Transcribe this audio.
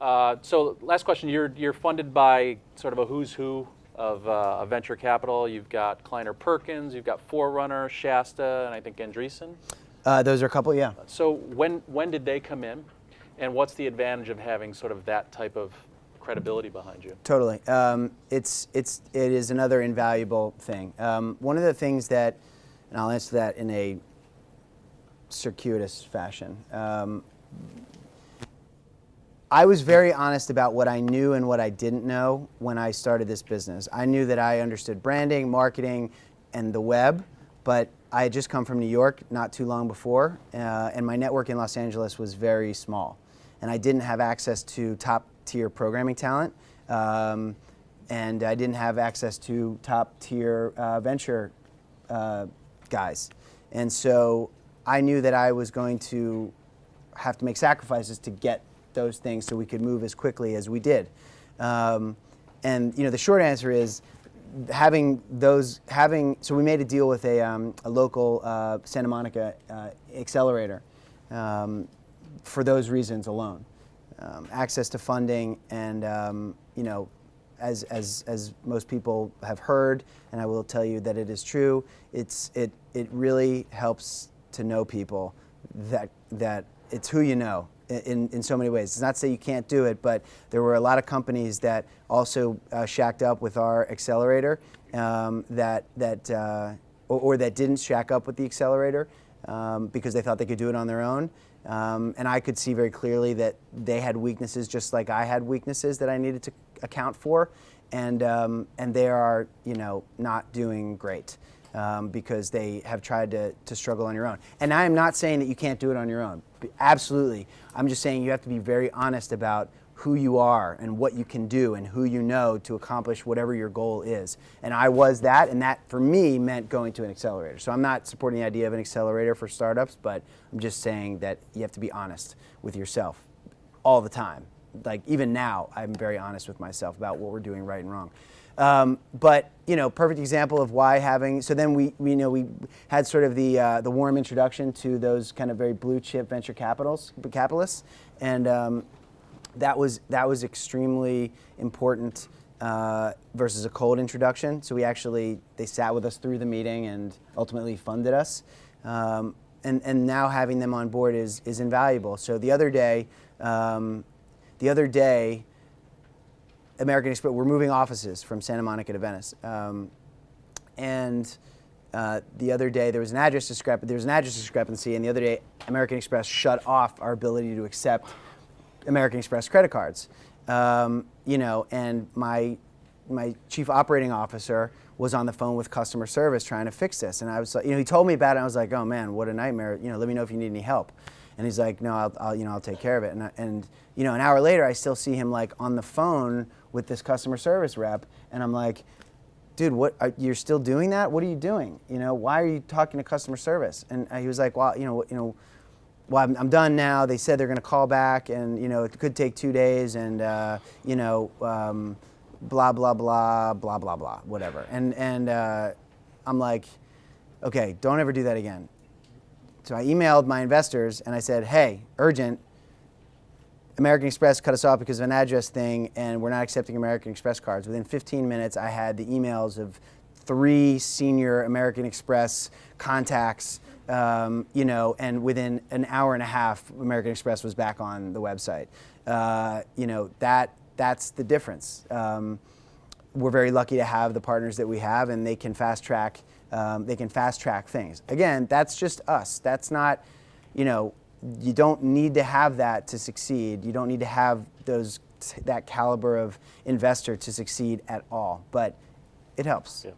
So last question, you're funded by sort of a who's who of venture capital. You've got Kleiner Perkins, you've got Forerunner, Shasta, and I think Andreessen. Those are a couple, yeah. So when did they come in, and what's the advantage of having sort of that type of credibility behind you? Totally. It is another invaluable thing. One of the things that, and I'll answer that in a circuitous fashion. I was very honest about what I knew and what I didn't know when I started this business. I knew that I understood branding, marketing, and the web, but I had just come from New York not too long before, and my network in Los Angeles was very small. And I didn't have access to top-tier programming talent, and I didn't have access to top-tier venture guys. And so I knew that I was going to have to make sacrifices to get those things so we could move as quickly as we did. And the short answer is so we made a deal with a local Santa Monica accelerator for those reasons alone. Access to funding and as most people have heard, and I will tell you that it is true, it really helps to know people that it's who you know in so many ways. It's not to say you can't do it, but there were a lot of companies that also shacked up with our accelerator or that didn't shack up with the accelerator because they thought they could do it on their own. And I could see very clearly that they had weaknesses just like I had weaknesses that I needed to account for, and they are not doing great. Because they have tried to struggle on your own. And I am not saying that you can't do it on your own. Absolutely. I'm just saying you have to be very honest about who you are and what you can do and who you know to accomplish whatever your goal is. And I was that, and that for me meant going to an accelerator. So I'm not supporting the idea of an accelerator for startups, but I'm just saying that you have to be honest with yourself all the time. Like even now, I'm very honest with myself about what we're doing right and wrong. But perfect example of why having. So then we had sort of the warm introduction to those kind of very blue chip venture capitalists, and that was extremely important versus a cold introduction. So they sat with us through the meeting and ultimately funded us, and now having them on board is invaluable. So the other day. American Express, we're moving offices from Santa Monica to Venice, and the other day there was an address discrepancy, and the other day American Express shut off our ability to accept American Express credit cards. And my chief operating officer was on the phone with customer service trying to fix this, and I was he told me about it, and I was like, oh man, what a nightmare. Let me know if you need any help. And he's like, no, I'll take care of it. And an hour later, I still see him like on the phone with this customer service rep, and I'm like, dude, you're still doing that? What are you doing? Why are you talking to customer service? And he was like, well, I'm done now. They said they're going to call back, and it could take 2 days, and blah blah blah blah blah blah whatever. And I'm like, okay, don't ever do that again. So I emailed my investors and I said, hey, urgent, American Express cut us off because of an address thing and we're not accepting American Express cards. Within 15 minutes, I had the emails of 3 senior American Express contacts, and within an hour and a half, American Express was back on the website. That's the difference. We're very lucky to have the partners that we have, and they can fast track things. Again, that's just us. That's not, you don't need to have that to succeed. You don't need to have that caliber of investor to succeed at all, but it helps. Yeah.